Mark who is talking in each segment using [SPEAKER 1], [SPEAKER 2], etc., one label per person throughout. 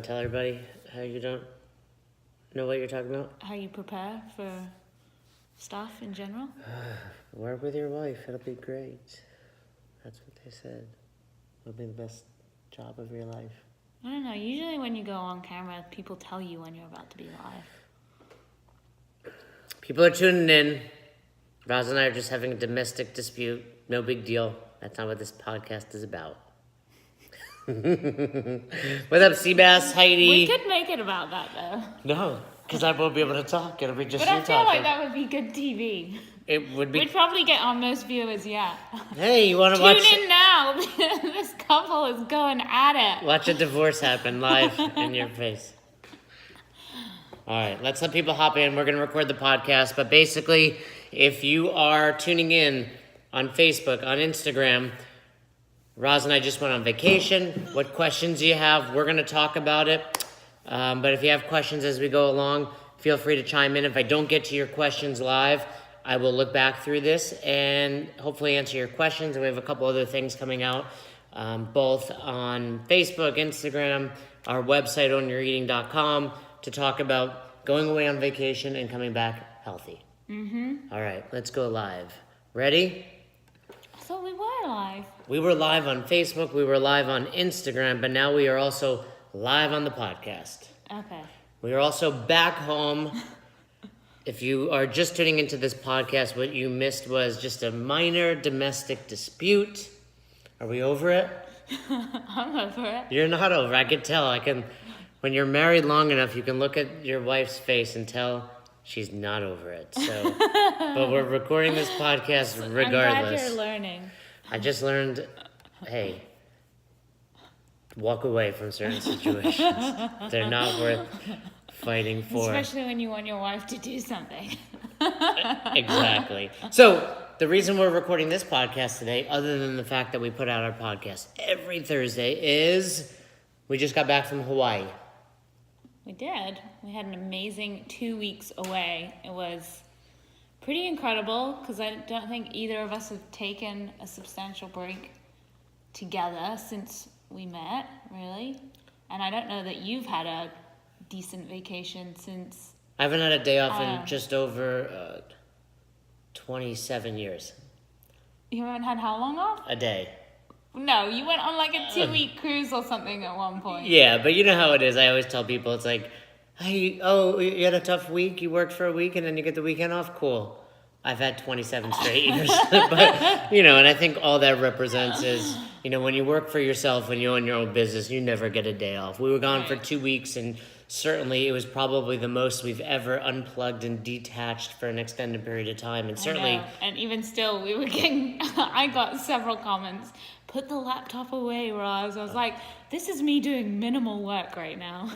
[SPEAKER 1] Tell everybody how you don't know what you're talking about?
[SPEAKER 2] How you prepare for stuff in general?
[SPEAKER 1] Work with your wife. It'll be great. That's what they said. It'll be the best job of your life.
[SPEAKER 2] I don't know. Usually when you go on camera, people tell you when you're about to be live.
[SPEAKER 1] People are tuning in. Roz and I are just having a domestic dispute. No big deal. That's not what this podcast is about. What up, Seabass, Heidi?
[SPEAKER 2] We could make it about that though.
[SPEAKER 1] No, because I won't be able to talk. It'll be just
[SPEAKER 2] But
[SPEAKER 1] you
[SPEAKER 2] I feel
[SPEAKER 1] talking.
[SPEAKER 2] like that would be good TV.
[SPEAKER 1] It would be.
[SPEAKER 2] We'd probably get our most viewers yet.
[SPEAKER 1] Hey, you want to watch?
[SPEAKER 2] Tune in now. This couple is going at it.
[SPEAKER 1] Watch a divorce happen live in your face. All right, let's let people hop in. We're going to record the podcast. But basically, if you are tuning in on Facebook, on Instagram, Roz and I just went on vacation. What questions do you have? We're going to talk about it. But if you have questions as we go along, feel free to chime in. If I don't get to your questions live, I will look back through this and hopefully answer your questions. We have a couple other things coming out, both on Facebook, Instagram, our website, ownyoureating.com, to talk about going away on vacation and coming back healthy. Mm-hmm. All right, let's go live. Ready?
[SPEAKER 2] I thought we were live.
[SPEAKER 1] We were live on Facebook, we were live on Instagram, but now we are also live on the podcast.
[SPEAKER 2] Okay.
[SPEAKER 1] We are also back home. If you are just tuning into this podcast, what you missed was just a minor domestic dispute. Are we over it?
[SPEAKER 2] I'm over it.
[SPEAKER 1] You're not over. I could tell. When you're married long enough, you can look at your wife's face and tell she's not over it. So, but we're recording this podcast regardless.
[SPEAKER 2] I'm glad you're learning.
[SPEAKER 1] I just learned, hey, walk away from certain situations. They're not worth fighting for.
[SPEAKER 2] Especially when you want your wife to do something.
[SPEAKER 1] Exactly. So, the reason we're recording this podcast today, other than the fact that we put out our podcast every Thursday, is we just got back from Hawaii.
[SPEAKER 2] We did. We had an amazing 2 weeks away. It was pretty incredible because I don't think either of us have taken a substantial break together since we met, really. And I don't know that you've had a decent vacation since...
[SPEAKER 1] I haven't had a day off in just over 27 years.
[SPEAKER 2] You haven't had how long off?
[SPEAKER 1] A day.
[SPEAKER 2] No, you went on like a 2-week cruise or something at one point.
[SPEAKER 1] Yeah, but you know how it is. I always tell people, it's like, hey, you had a tough week, you worked for a week, and then you get the weekend off? Cool. I've had 27 straight years. But, and I think all that represents is, when you work for yourself, when you own your own business, you never get a day off. We were gone for 2 weeks, and certainly it was probably the most we've ever unplugged and detached for an extended period of time. And certainly...
[SPEAKER 2] And even still, we were getting... I got several comments. Put the laptop away, Roz. I was like, this is me doing minimal work right now.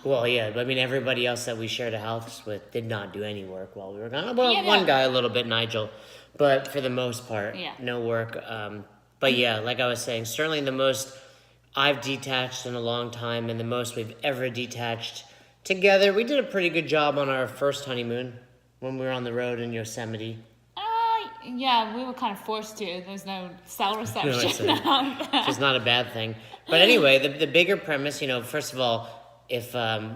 [SPEAKER 1] Well, yeah, but everybody else that we shared a house with did not do any work while we were gone. Well, one guy a little bit, Nigel, but for the most part, no work. But yeah, like I was saying, certainly the most I've detached in a long time and the most we've ever detached together. We did a pretty good job on our first honeymoon when we were on the road in Yosemite.
[SPEAKER 2] Yeah, we were kind of forced to. There's no cell reception.
[SPEAKER 1] Which is not a bad thing. But anyway, the bigger premise, first of all, if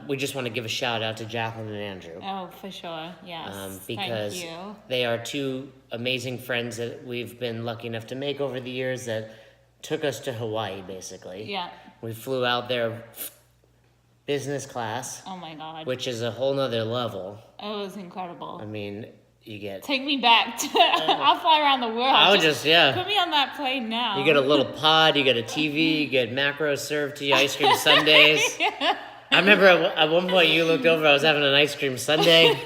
[SPEAKER 1] we just want to give a shout out to Jacqueline and Andrew.
[SPEAKER 2] Oh, for sure, yes.
[SPEAKER 1] Because
[SPEAKER 2] Thank you.
[SPEAKER 1] They are two amazing friends that we've been lucky enough to make over the years that took us to Hawaii, basically.
[SPEAKER 2] Yeah.
[SPEAKER 1] We flew out there business class.
[SPEAKER 2] Oh my God.
[SPEAKER 1] Which is a whole nother level.
[SPEAKER 2] It was incredible.
[SPEAKER 1] You get...
[SPEAKER 2] Take me back to... I'll fly around the world.
[SPEAKER 1] I would just
[SPEAKER 2] Put me on that plane now.
[SPEAKER 1] You get a little pod, you get a TV, you get macros served to you, ice cream sundaes. I remember at one point you looked over, I was having an ice cream sundae.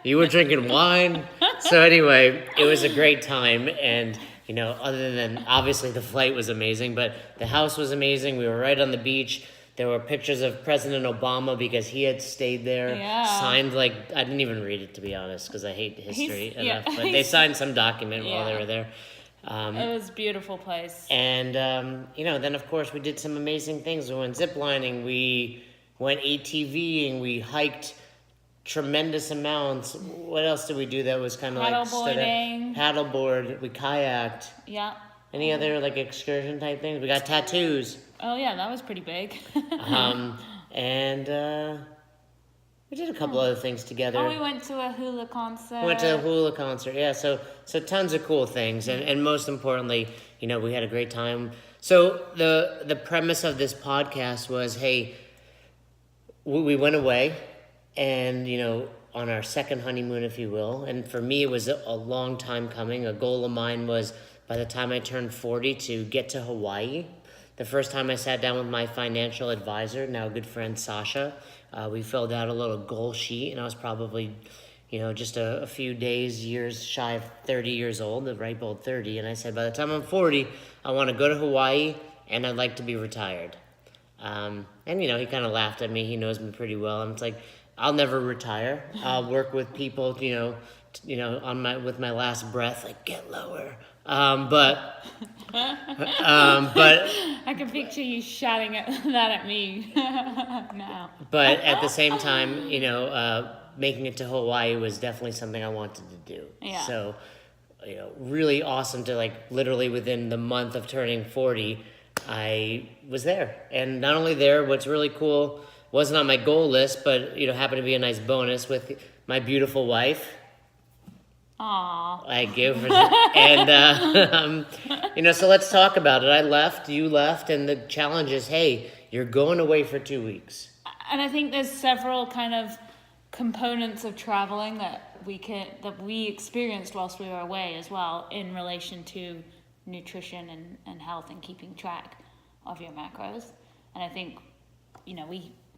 [SPEAKER 1] You were drinking wine. So anyway, it was a great time. And, other than, obviously the flight was amazing, but the house was amazing. We were right on the beach. There were pictures of President Obama because he had stayed there.
[SPEAKER 2] Yeah.
[SPEAKER 1] Signed, I didn't even read it, to be honest, because I hate history enough. But they signed some document while they were there.
[SPEAKER 2] It was a beautiful place.
[SPEAKER 1] And, then, of course, we did some amazing things. We went ziplining. We went ATVing. We hiked tremendous amounts. What else did we do that was kind of
[SPEAKER 2] paddleboarding?
[SPEAKER 1] Paddleboard. We kayaked.
[SPEAKER 2] Yeah.
[SPEAKER 1] Any other excursion type things? We got tattoos.
[SPEAKER 2] Oh yeah, that was pretty big.
[SPEAKER 1] And we did a couple other things together.
[SPEAKER 2] Oh, we went to a hula concert.
[SPEAKER 1] We went to a hula concert, yeah. So tons of cool things, and most importantly, we had a great time. So the premise of this podcast was, hey, we went away, and on our second honeymoon, if you will. And for me, it was a long time coming. A goal of mine was by the time I turned 40 to get to Hawaii. The first time I sat down with my financial advisor, now good friend Sasha, we filled out a little goal sheet, and I was probably, just a few years shy of 30 years old, the ripe old 30. And I said, by the time I'm 40, I want to go to Hawaii, and I'd like to be retired. And he kind of laughed at me. He knows me pretty well. I'm like, I'll never retire. I'll work with people, with my last breath, like, get lower. But
[SPEAKER 2] I can picture you shouting that at me now.
[SPEAKER 1] But at the same time, making it to Hawaii was definitely something I wanted to do.
[SPEAKER 2] Yeah.
[SPEAKER 1] So, really awesome to literally within the month of turning 40, I was there. And not only there, what's really cool, wasn't on my goal list, but, happened to be a nice bonus with my beautiful wife.
[SPEAKER 2] Aww.
[SPEAKER 1] I give her, and, so let's talk about it. I left, you left, and the challenge is, hey, you're going away for 2 weeks.
[SPEAKER 2] And I think there's several kind of components of traveling that we experienced whilst we were away as well, in relation to nutrition and health and keeping track of your macros. And I think,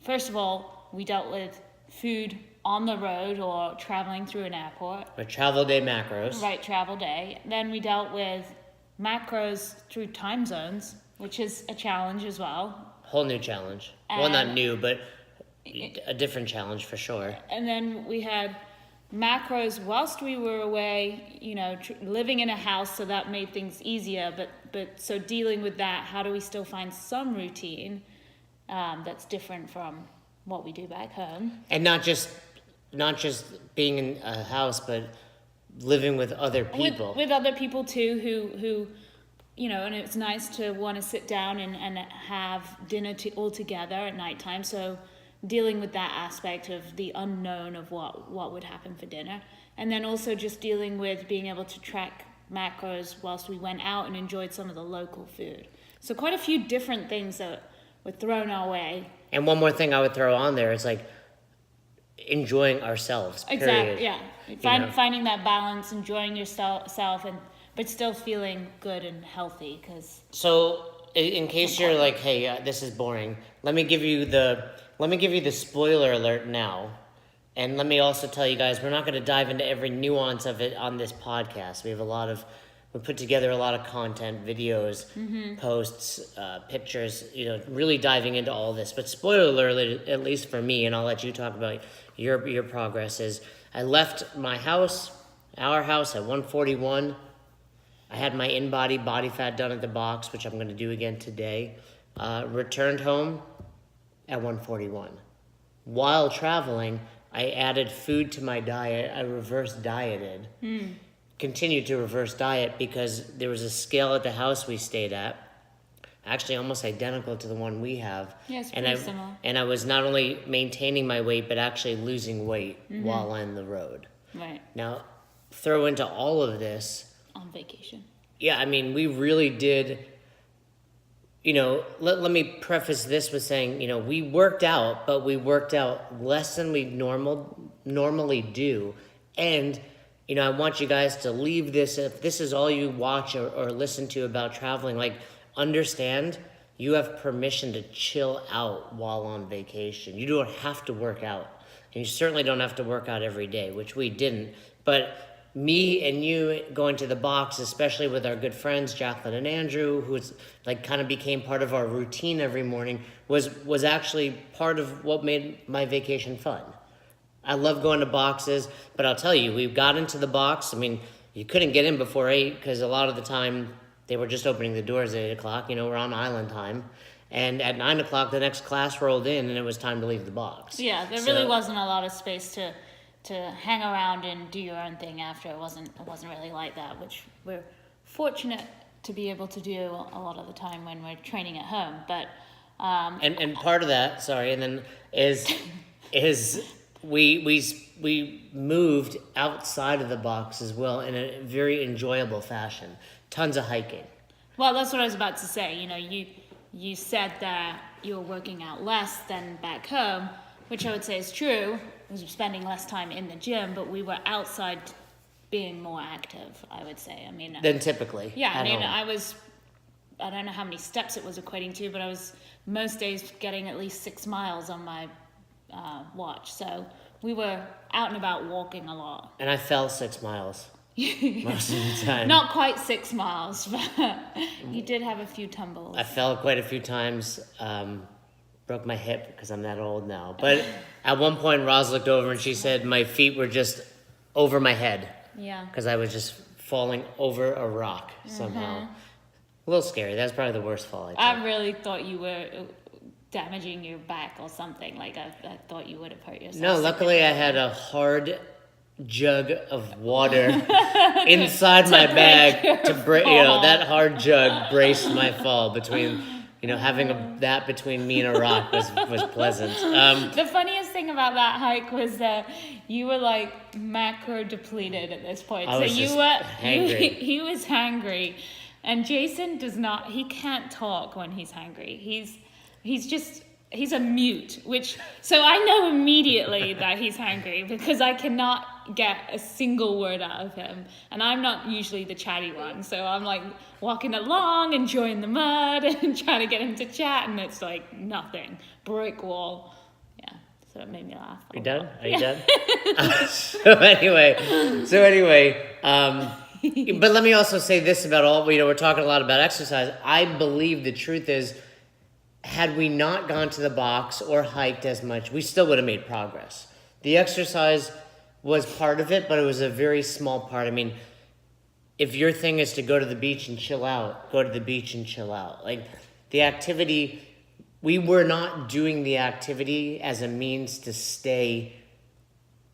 [SPEAKER 2] first of all, we dealt with food on the road or traveling through an airport.
[SPEAKER 1] But travel day macros.
[SPEAKER 2] Right, travel day. Then we dealt with macros through time zones, which is a challenge as well.
[SPEAKER 1] Whole new challenge. Well, not new, but a different challenge for sure.
[SPEAKER 2] And then we had macros whilst we were away, living in a house, so that made things easier. But so dealing with that, how do we still find some routine that's different from what we do back home?
[SPEAKER 1] And not just being in a house, but living with other people.
[SPEAKER 2] With other people too, who and it's nice to want to sit down and have dinner all together at nighttime. So dealing with that aspect of the unknown of what would happen for dinner. And then also just dealing with being able to track macros whilst we went out and enjoyed some of the local food. So quite a few different things that were thrown our way.
[SPEAKER 1] And one more thing I would throw on there is enjoying ourselves. Period.
[SPEAKER 2] Exactly. Yeah. Finding that balance, enjoying yourself, but still feeling good and healthy.
[SPEAKER 1] So, in case you're like, hey, this is boring, let me give you the spoiler alert now, and let me also tell you guys, we're not going to dive into every nuance of it on this podcast. We put together a lot of content, videos, posts, pictures, really diving into all this. But spoiler alert, at least for me, and I'll let you talk about your progress, is I left our house at 141. I had my in-body body fat done at the box, which I'm going to do again today. Returned home at 141. While traveling, I added food to my diet. I reverse dieted. Continued to reverse diet because there was a scale at the house we stayed at, actually almost identical to the one we have.
[SPEAKER 2] Yeah, it's pretty similar.
[SPEAKER 1] And I was not only maintaining my weight, but actually losing weight while on the road.
[SPEAKER 2] Right.
[SPEAKER 1] Now, throw into all of this.
[SPEAKER 2] On vacation.
[SPEAKER 1] Yeah, we really did, let me preface this with saying, we worked out, but we worked out less than we normally do. And I want you guys to leave this, if this is all you watch or listen to about traveling, understand you have permission to chill out while on vacation. You don't have to work out. And you certainly don't have to work out every day, which we didn't. But me and you going to the box, especially with our good friends, Jacqueline and Andrew, who's kind of became part of our routine every morning, was actually part of what made my vacation fun. I love going to boxes, but I'll tell you, we got into the box. You couldn't get in before 8 because a lot of the time they were just opening the doors at 8 o'clock. We're on island time. And at 9 o'clock, the next class rolled in and it was time to leave the box.
[SPEAKER 2] Yeah, there really wasn't a lot of space to hang around and do your own thing after. It wasn't really like that, which we're fortunate to be able to do a lot of the time when we're training at home. But
[SPEAKER 1] And part of that, sorry, and then is we moved outside of the box as well in a very enjoyable fashion. Tons of hiking.
[SPEAKER 2] well, that's what I was about to say. You know, you said that you were working out less than back home, which I would say is true. I was spending less time in the gym, but we were outside being more active, I would say. I mean,
[SPEAKER 1] Than typically.
[SPEAKER 2] yeah, I
[SPEAKER 1] at
[SPEAKER 2] mean,
[SPEAKER 1] home.
[SPEAKER 2] I don't know how many steps it was equating to, but I was most days getting at least 6 miles on my watch. So we were out and about walking a lot.
[SPEAKER 1] And I fell 6 miles most of the time.
[SPEAKER 2] Not quite 6 miles, but you did have a few tumbles.
[SPEAKER 1] I fell quite a few times. Broke my hip because I'm that old now. But at one point, Roz looked over and she said my feet were just over my head
[SPEAKER 2] Yeah.
[SPEAKER 1] because I was just falling over a rock somehow. A little scary. That's probably the worst fall I took.
[SPEAKER 2] I really thought you were damaging your back or something. Like, I thought you would have hurt yourself.
[SPEAKER 1] No, luckily I had a hard jug of water inside my bag to break. You know, that hard jug braced my fall between. You know, having that between me and a rock was pleasant.
[SPEAKER 2] The funniest thing about that hike was that you were like macro depleted at this point.
[SPEAKER 1] I
[SPEAKER 2] So
[SPEAKER 1] was
[SPEAKER 2] you
[SPEAKER 1] just
[SPEAKER 2] were
[SPEAKER 1] hangry.
[SPEAKER 2] he was hangry, and Jason he can't talk when he's hangry. He's a mute, so I know immediately that he's hangry because I cannot get a single word out of him. And I'm not usually the chatty one, so I'm like walking along, enjoying the mud and trying to get him to chat, and it's like nothing. Brick wall. Yeah, so it made me laugh.
[SPEAKER 1] You done? Are you done? So anyway, but let me also say this about all, you know, we're talking a lot about exercise. I believe the truth is, had we not gone to the box or hiked as much, we still would have made progress. The exercise was part of it, but it was a very small part. I mean, if your thing is to go to the beach and chill out, go to the beach and chill out. Like, the activity, we were not doing the activity as a means to stay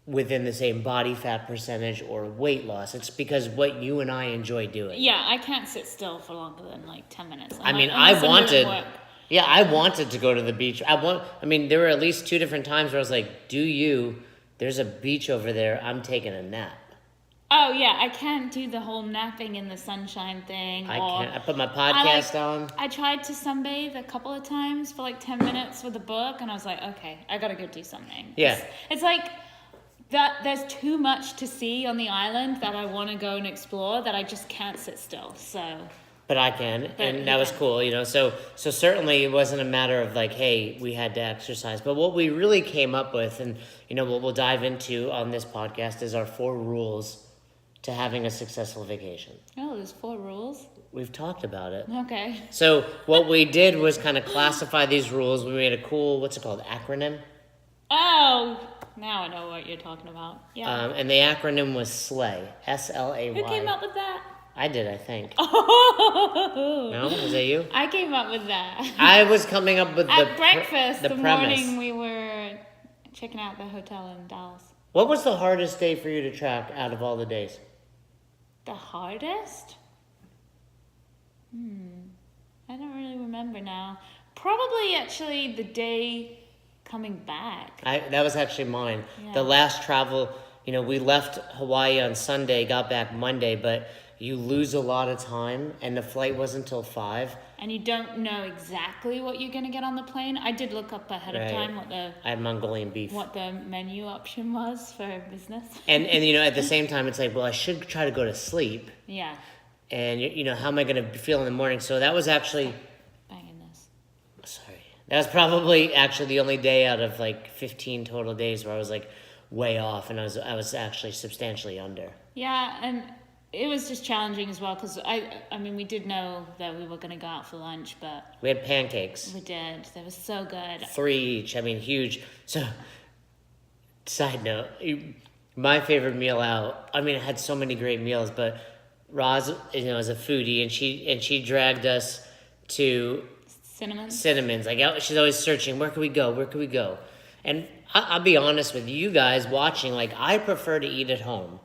[SPEAKER 1] within the same body fat percentage or weight loss. It's because what you and I enjoy doing.
[SPEAKER 2] Yeah, I can't sit still for longer than like 10 minutes.
[SPEAKER 1] I mean,
[SPEAKER 2] Unless I'm doing work.
[SPEAKER 1] I wanted to go to the beach. I mean, there were at least 2 different times where I was like, there's a beach over there, I'm taking a nap.
[SPEAKER 2] Oh yeah, I can't do the whole napping in the sunshine thing.
[SPEAKER 1] I can't. I put my podcast on.
[SPEAKER 2] I tried to sunbathe a couple of times for like 10 minutes with a book, and I was like, okay, I gotta go do something.
[SPEAKER 1] Yeah.
[SPEAKER 2] It's like that there's too much to see on the island that I want to go and explore that I just can't sit still. So.
[SPEAKER 1] But I can,
[SPEAKER 2] But
[SPEAKER 1] and
[SPEAKER 2] you
[SPEAKER 1] that was
[SPEAKER 2] can.
[SPEAKER 1] cool, you know. So certainly it wasn't a matter of like, hey, we had to exercise. But what we really came up with, and you know, what we'll dive into on this podcast is our 4 rules to having a successful vacation.
[SPEAKER 2] Oh, there's 4 rules.
[SPEAKER 1] We've talked about it.
[SPEAKER 2] Okay.
[SPEAKER 1] So what we did was kind of classify these rules. We made a cool, what's it called, acronym?
[SPEAKER 2] Oh, now I know what you're talking about. Yeah.
[SPEAKER 1] And the acronym was SLAY, S-L-A-Y.
[SPEAKER 2] Who came up with that?
[SPEAKER 1] I did, I think.
[SPEAKER 2] Oh.
[SPEAKER 1] No, was that you?
[SPEAKER 2] I came up with that.
[SPEAKER 1] I was coming up with
[SPEAKER 2] At breakfast
[SPEAKER 1] the
[SPEAKER 2] the
[SPEAKER 1] premise.
[SPEAKER 2] morning we were checking out the hotel in Dallas.
[SPEAKER 1] What was the hardest day for you to track out of all the days?
[SPEAKER 2] The hardest? I don't really remember now. Probably actually the day coming back.
[SPEAKER 1] That was actually mine.
[SPEAKER 2] Yeah.
[SPEAKER 1] The last travel, you know, we left Hawaii on Sunday, got back Monday, but you lose a lot of time, and the flight wasn't until 5.
[SPEAKER 2] And you don't know exactly what you're going to get on the plane. I did look up ahead
[SPEAKER 1] Right.
[SPEAKER 2] of time
[SPEAKER 1] I had Mongolian beef.
[SPEAKER 2] what the menu option was for business.
[SPEAKER 1] And you know, at the same time, it's like, well, I should try to go to sleep.
[SPEAKER 2] Yeah,
[SPEAKER 1] And, you know, how am I going to feel in the morning? So that was actually,
[SPEAKER 2] banging this.
[SPEAKER 1] sorry, that was probably actually the only day out of like 15 total days where I was like way off, and I was actually substantially under.
[SPEAKER 2] Yeah, and it was just challenging as well because I mean, we did know that we were going to go out for lunch, but
[SPEAKER 1] We had pancakes.
[SPEAKER 2] we did. They were so good.
[SPEAKER 1] 3 each. I mean, huge. So, side note, my favorite meal out. I mean, I had so many great meals, but Roz, you know, is a foodie, and she dragged us to
[SPEAKER 2] Cinnamon.
[SPEAKER 1] Cinnamons. Like, she's always searching. Where can we go? Where can we go? And I'll be honest with you guys watching. Like, I prefer to eat at home.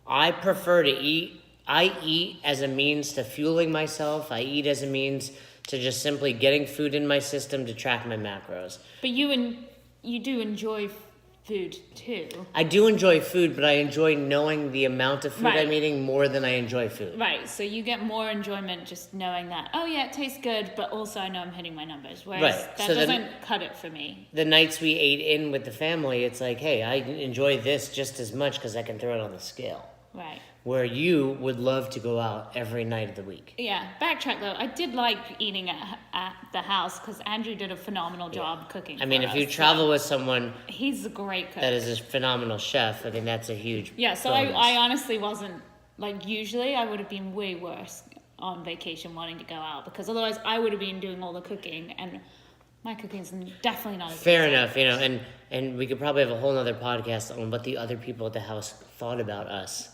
[SPEAKER 1] I prefer to eat I eat as a means to fueling myself. I eat as a means to just simply getting food in my system to track my macros.
[SPEAKER 2] But you do enjoy food too.
[SPEAKER 1] I do enjoy food, but I enjoy knowing the amount of food
[SPEAKER 2] Right.
[SPEAKER 1] I'm eating more than I enjoy food.
[SPEAKER 2] Right, so you get more enjoyment just knowing that, oh yeah, it tastes good, but also I know I'm hitting my numbers. Whereas
[SPEAKER 1] Right,
[SPEAKER 2] that
[SPEAKER 1] so then-
[SPEAKER 2] doesn't cut it for me.
[SPEAKER 1] The nights we ate in with the family, it's like, hey, I enjoy this just as much because I can throw it on the scale.
[SPEAKER 2] Right.
[SPEAKER 1] Where you would love to go out every night of the week.
[SPEAKER 2] Yeah, backtrack though. I did like eating at the house because Andrew did a phenomenal job cooking.
[SPEAKER 1] I mean,
[SPEAKER 2] for
[SPEAKER 1] if you
[SPEAKER 2] us,
[SPEAKER 1] travel
[SPEAKER 2] so
[SPEAKER 1] with someone
[SPEAKER 2] he's a great cook.
[SPEAKER 1] that is a phenomenal chef, I mean, that's a huge
[SPEAKER 2] Yeah, so
[SPEAKER 1] bonus.
[SPEAKER 2] I honestly wasn't, like, usually I would have been way worse on vacation wanting to go out because otherwise I would have been doing all the cooking and my cooking's definitely not as
[SPEAKER 1] Fair
[SPEAKER 2] good as
[SPEAKER 1] enough, you know, and we could probably have a whole nother podcast on what the other people at the house thought about us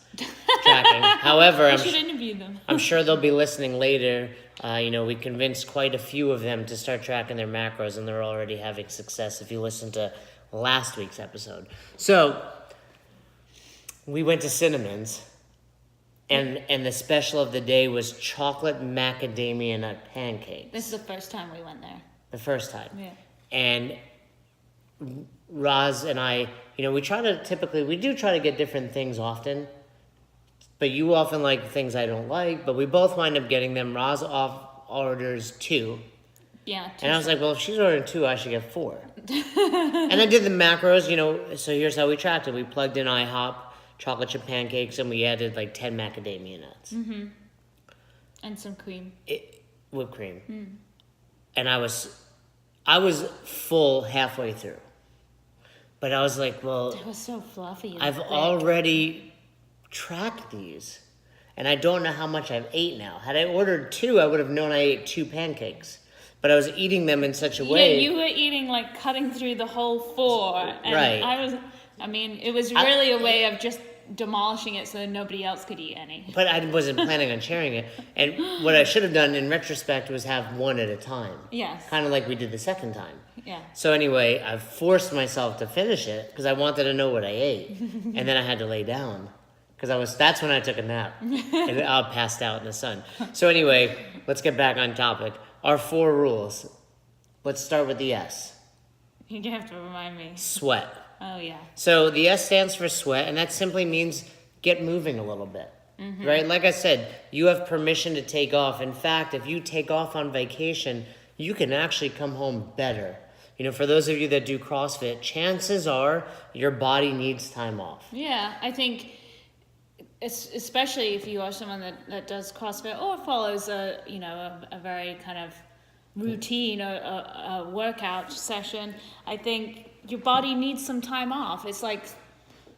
[SPEAKER 1] tracking. However,
[SPEAKER 2] I should interview them.
[SPEAKER 1] I'm sure they'll be listening later. You know, we convinced quite a few of them to start tracking their macros, and they're already having success if you listen to last week's episode. So, we went to Cinnamon's, and the special of the day was chocolate macadamia nut pancakes.
[SPEAKER 2] This is the first time we went there.
[SPEAKER 1] The first time.
[SPEAKER 2] Yeah.
[SPEAKER 1] And Roz and I, you know, we do try to get different things often, but you often like things I don't like, but we both wind up getting them. Roz orders 2.
[SPEAKER 2] Yeah.
[SPEAKER 1] And I was like, well, if she's ordering 2, I should get 4. And I did the macros, you know, so here's how we tracked it. We plugged in IHOP chocolate chip pancakes and we added like 10 macadamia nuts.
[SPEAKER 2] And some cream.
[SPEAKER 1] Whipped cream. And I was full halfway through. But I was like, well,
[SPEAKER 2] It was so fluffy. And
[SPEAKER 1] I've
[SPEAKER 2] thick.
[SPEAKER 1] already tracked these. And I don't know how much I've ate now. Had I ordered 2, I would have known I ate 2 pancakes. But I was eating them in such a way.
[SPEAKER 2] Yeah, you were eating, like, cutting through the whole 4. And
[SPEAKER 1] Right.
[SPEAKER 2] it was really a way of just demolishing it so that nobody else could eat any.
[SPEAKER 1] But I wasn't planning on sharing it. And what I should have done in retrospect was have one at a time.
[SPEAKER 2] Yes.
[SPEAKER 1] Kind of like we did the second time.
[SPEAKER 2] Yeah.
[SPEAKER 1] So anyway, I forced myself to finish it because I wanted to know what I ate. And then I had to lay down because that's when I took a nap. And I passed out in the sun. So anyway, let's get back on topic. Our 4 rules. Let's start with the S.
[SPEAKER 2] You have to remind me.
[SPEAKER 1] Sweat.
[SPEAKER 2] Oh, yeah.
[SPEAKER 1] So the S stands for sweat, and that simply means get moving a little bit. Right? Like I said, you have permission to take off. In fact, if you take off on vacation, you can actually come home better. You know, for those of you that do CrossFit, chances are your body needs time off.
[SPEAKER 2] Yeah, I think, especially if you are someone that does CrossFit or follows a very kind of routine or a workout session, I think your body needs some time off. It's like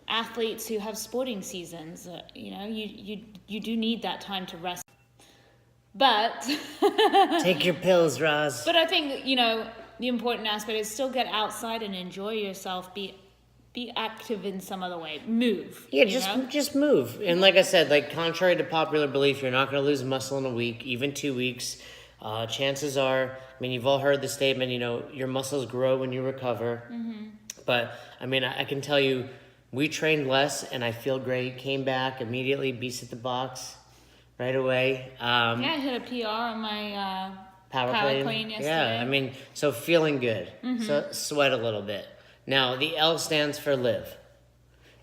[SPEAKER 2] athletes who have sporting seasons. You do need that time to rest. But
[SPEAKER 1] Take your pills, Roz.
[SPEAKER 2] but I think the important aspect is still get outside and enjoy yourself. Be active in some other way. Move.
[SPEAKER 1] Yeah,
[SPEAKER 2] you know?
[SPEAKER 1] just move. And like I said, like contrary to popular belief, you're not going to lose muscle in a week, even 2 weeks. Chances are, I mean, you've all heard the statement, your muscles grow when you recover. But I mean, I can tell you, we trained less and I feel great. Came back immediately, beast at the box right away.
[SPEAKER 2] Yeah, I hit a PR on my
[SPEAKER 1] Power
[SPEAKER 2] clean yesterday.
[SPEAKER 1] Yeah, I mean, so feeling good. So sweat a little bit. Now, the L stands for live.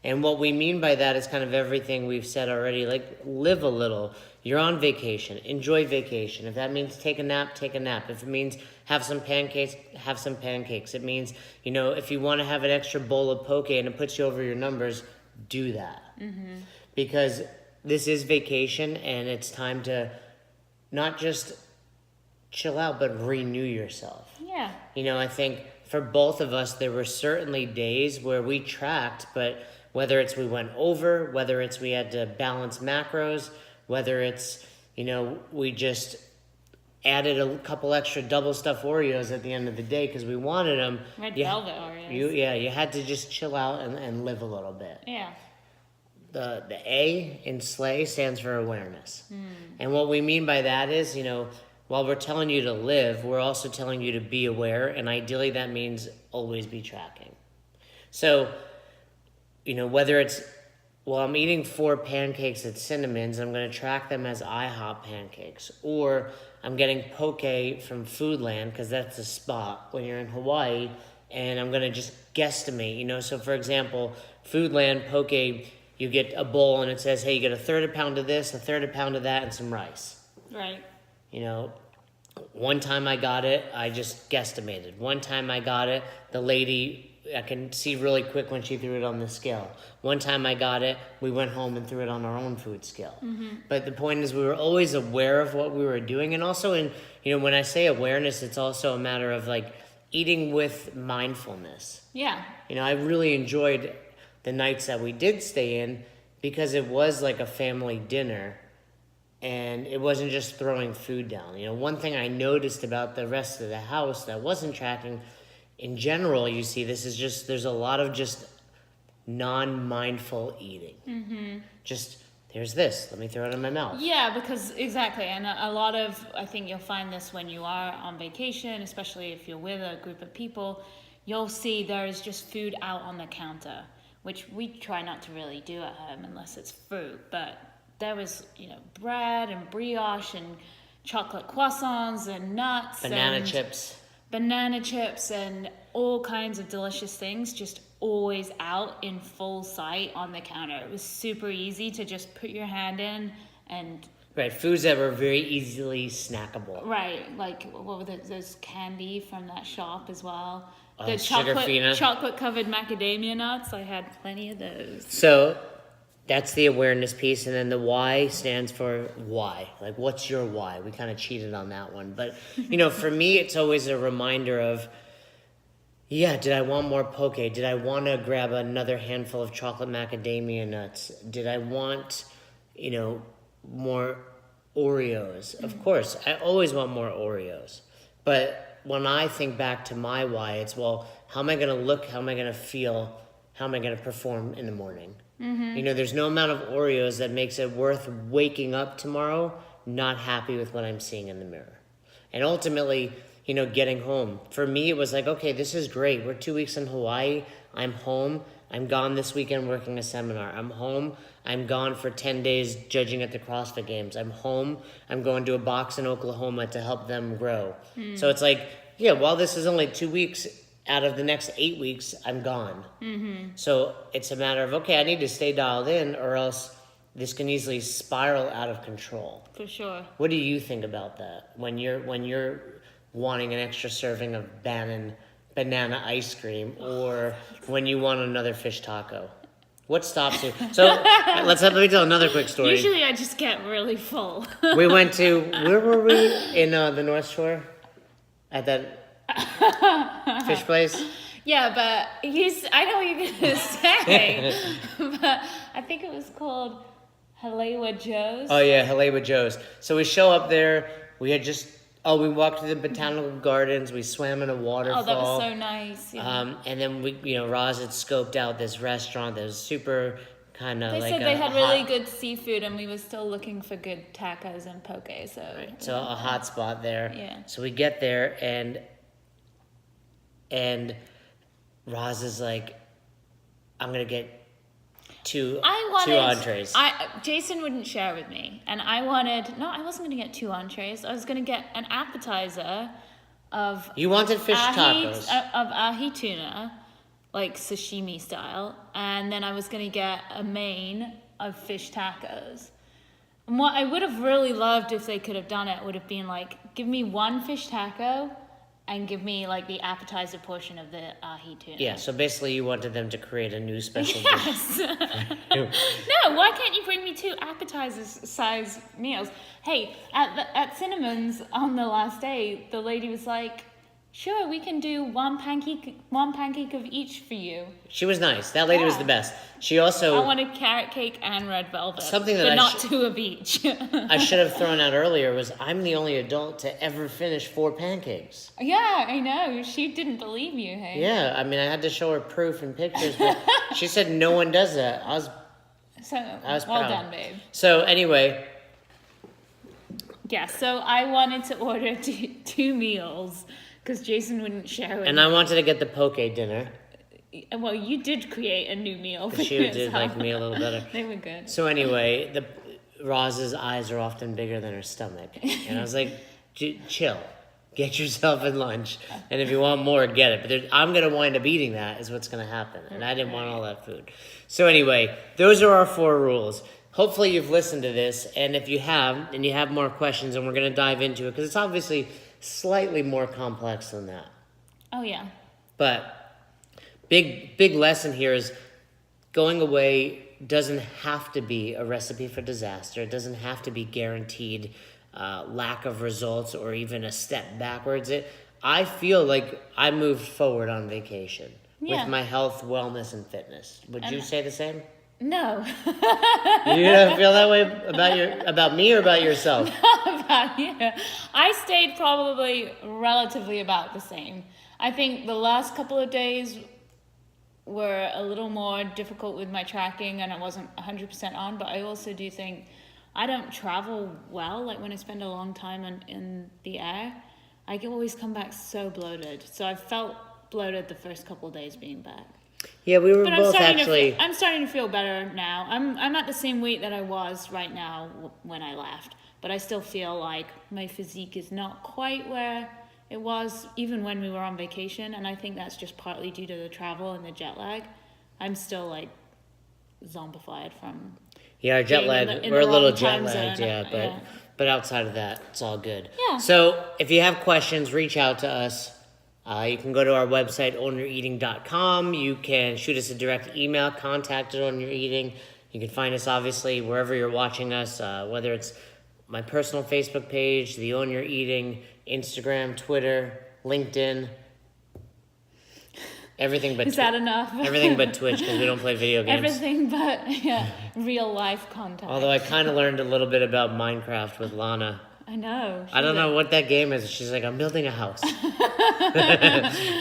[SPEAKER 1] And what we mean by that is kind of everything we've said already, like live a little. You're on vacation, enjoy vacation. If that means take a nap, take a nap. If it means have some pancakes, have some pancakes. It means, if you want to have an extra bowl of poke and it puts you over your numbers, do that. Because this is vacation and it's time to not just chill out, but renew yourself.
[SPEAKER 2] Yeah.
[SPEAKER 1] I think for both of us, there were certainly days where we tracked, but whether it's we went over, whether it's we had to balance macros, whether it's, we just added a couple extra double stuffed Oreos at the end of the day because we wanted them.
[SPEAKER 2] Red velvet Oreos.
[SPEAKER 1] You had to just chill out and live a little bit.
[SPEAKER 2] Yeah.
[SPEAKER 1] The A in SLAY stands for awareness. And what we mean by that is, while we're telling you to live, we're also telling you to be aware, and ideally that means always be tracking. So, whether it's well, I'm eating 4 pancakes at Cinnamon's. I'm going to track them as IHOP pancakes. Or I'm getting poke from Foodland because that's the spot when you're in Hawaii. And I'm going to just guesstimate, you know. So, for example, Foodland, poke, you get a bowl and it says, hey, you get a third of a pound of this, a third of a pound of that, and some rice.
[SPEAKER 2] Right.
[SPEAKER 1] You know, one time I got it, I just guesstimated. One time I got it, the lady, I can see really quick when she threw it on the scale. One time I got it, we went home and threw it on our own food scale. But the point is, we were always aware of what we were doing. And also, when I say awareness, it's also a matter of like eating with mindfulness.
[SPEAKER 2] Yeah.
[SPEAKER 1] You know, I really enjoyed the nights that we did stay in because it was like a family dinner. And it wasn't just throwing food down. You know, one thing I noticed about the rest of the house that wasn't tracking, in general, you see, there's a lot of just non-mindful eating. Just, there's this, let me throw it in my mouth.
[SPEAKER 2] Yeah, because exactly. And a lot of, I think you'll find this when you are on vacation, especially if you're with a group of people, you'll see there is just food out on the counter, which we try not to really do at home unless it's fruit, but there was, bread and brioche and chocolate croissants and nuts.
[SPEAKER 1] Banana chips
[SPEAKER 2] and all kinds of delicious things just always out in full sight on the counter. It was super easy to just put your hand in and...
[SPEAKER 1] Right, foods that were very easily snackable.
[SPEAKER 2] Right, like what were those candy from that shop as well?
[SPEAKER 1] Oh,
[SPEAKER 2] The
[SPEAKER 1] Sugarfina.
[SPEAKER 2] chocolate-covered macadamia nuts. I had plenty of those.
[SPEAKER 1] So that's the awareness piece, and then the why stands for why. Like, what's your why? We kind of cheated on that one. But, for me, it's always a reminder of, did I want more poke? Did I want to grab another handful of chocolate macadamia nuts? Did I want, more Oreos? Of course, I always want more Oreos. But when I think back to my why, it's, well, how am I going to look? How am I going to feel? How am I going to perform in the morning? There's no amount of Oreos that makes it worth waking up tomorrow not happy with what I'm seeing in the mirror. And ultimately, getting home. For me, it was like, okay, this is great. We're 2 weeks in Hawaii. I'm home. I'm gone this weekend working a seminar. I'm home. I'm gone for 10 days judging at the CrossFit Games. I'm home. I'm going to a box in Oklahoma to help them grow. So it's like, while this is only 2 weeks, out of the next 8 weeks, I'm gone. So it's a matter of, okay, I need to stay dialed in or else this can easily spiral out of control.
[SPEAKER 2] For sure.
[SPEAKER 1] What do you think about that when you're wanting an extra serving of banana ice cream or when you want another fish taco? What stops you? So let me tell another quick story.
[SPEAKER 2] Usually I just get really full.
[SPEAKER 1] We went to, where were we? In the North Shore? At that fish place?
[SPEAKER 2] Yeah, but I know what you're going to say, but I think it was called Halewa Joe's.
[SPEAKER 1] Oh, yeah, Halewa Joe's. So we show up there. We had we walked to the botanical gardens. We swam in a waterfall.
[SPEAKER 2] Oh, that was so nice. Yeah.
[SPEAKER 1] And then Roz had scoped out this restaurant that was super kind of
[SPEAKER 2] They
[SPEAKER 1] like
[SPEAKER 2] said they had really good seafood, and we were still looking for good tacos and poke. So
[SPEAKER 1] a hot spot there.
[SPEAKER 2] Yeah.
[SPEAKER 1] So we get there, and Roz is like, I'm gonna get two entrees.
[SPEAKER 2] Jason wouldn't share with me, and I wasn't gonna get 2 entrees. I was gonna get an appetizer of
[SPEAKER 1] You wanted fish tacos.
[SPEAKER 2] Of ahi tuna, like sashimi style, and then I was gonna get a main of fish tacos. And what I would have really loved if they could have done it would have been like, give me 1 fish taco and give me like the appetizer portion of the ahi tuna.
[SPEAKER 1] Yeah, so basically you wanted them to create a new special dish.
[SPEAKER 2] Yes. No, why can't you bring me 2 appetizer size meals? Hey, at Cinnamon's on the last day, the lady was like, sure, we can do one pancake of each for you.
[SPEAKER 1] She was nice. That lady was the best. She also...
[SPEAKER 2] I wanted carrot cake and red velvet.
[SPEAKER 1] Something that
[SPEAKER 2] but not 2 of each.
[SPEAKER 1] I should have thrown out earlier was I'm the only adult to ever finish 4 pancakes.
[SPEAKER 2] Yeah, I know. She didn't believe you, hey?
[SPEAKER 1] Yeah, I mean, I had to show her proof and pictures, but she said no one does that. I was
[SPEAKER 2] well
[SPEAKER 1] proud.
[SPEAKER 2] done, babe.
[SPEAKER 1] So anyway...
[SPEAKER 2] Yeah, so I wanted to order 2 meals because Jason wouldn't share with me.
[SPEAKER 1] And I wanted to get the poke dinner.
[SPEAKER 2] Well, you did create a new meal for
[SPEAKER 1] She did
[SPEAKER 2] yourself.
[SPEAKER 1] like me a little better.
[SPEAKER 2] They were good.
[SPEAKER 1] So anyway, Roz's eyes are often bigger than her stomach, and I was like, chill, get yourself in lunch, and if you want more, get it. But I'm gonna wind up eating that. Is what's gonna happen, and I didn't want all that food. So anyway, those are our 4 rules. Hopefully you've listened to this, and if you have, and you have more questions, and we're gonna dive into it because it's obviously slightly more complex than that.
[SPEAKER 2] Oh yeah.
[SPEAKER 1] But big lesson here is going away doesn't have to be a recipe for disaster. It doesn't have to be guaranteed lack of results or even a step backwards. I feel like I moved forward on vacation with my health, wellness, and fitness. Would you say the same?
[SPEAKER 2] No.
[SPEAKER 1] You don't feel that way about me or about yourself?
[SPEAKER 2] About you. I stayed probably relatively about the same. I think the last couple of days were a little more difficult with my tracking and I wasn't 100% on, but I also do think I don't travel well. Like when I spend a long time in the air, I can always come back so bloated. So I felt bloated the first couple of days being back.
[SPEAKER 1] Yeah, we were
[SPEAKER 2] But
[SPEAKER 1] both actually.
[SPEAKER 2] I'm starting to feel better now. I'm at the same weight that I was right now when I left, but I still feel like my physique is not quite where it was even when we were on vacation, and I think that's just partly due to the travel and the jet lag. I'm still like zombified from.
[SPEAKER 1] Yeah, our jet lag.
[SPEAKER 2] in
[SPEAKER 1] We're a
[SPEAKER 2] the
[SPEAKER 1] little
[SPEAKER 2] wrong
[SPEAKER 1] jet
[SPEAKER 2] time
[SPEAKER 1] lagged,
[SPEAKER 2] zone.
[SPEAKER 1] but outside of that, it's all good.
[SPEAKER 2] Yeah.
[SPEAKER 1] So if you have questions, reach out to us. You can go to our website, ownyoureating.com. You can shoot us a direct email, contact at Own Your Eating. You can find us, obviously, wherever you're watching us, whether it's my personal Facebook page, the Own Your Eating, Instagram, Twitter, LinkedIn, everything but
[SPEAKER 2] Is that enough?
[SPEAKER 1] everything but Twitch because we don't play video games.
[SPEAKER 2] Everything but real life contact.
[SPEAKER 1] Although I kind of learned a little bit about Minecraft with Lana.
[SPEAKER 2] I know.
[SPEAKER 1] I don't know what that game is. She's like, I'm building a house.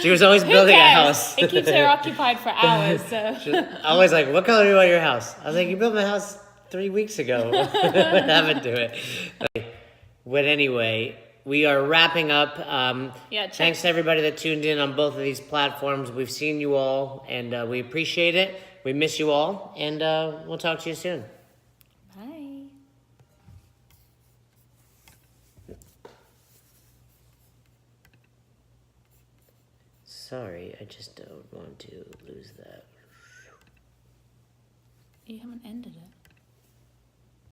[SPEAKER 1] She was always building a house.
[SPEAKER 2] It keeps her occupied for hours. So
[SPEAKER 1] I was like, what color do you want your house? I was like, you built my house 3 weeks ago. What happened to it? But anyway, we are wrapping up. Thanks to everybody that tuned in on both of these platforms. We've seen you all, and we appreciate it. We miss you all, and we'll talk to you soon.
[SPEAKER 2] bye.
[SPEAKER 1] Sorry, I just don't want to lose that.
[SPEAKER 2] You haven't ended it.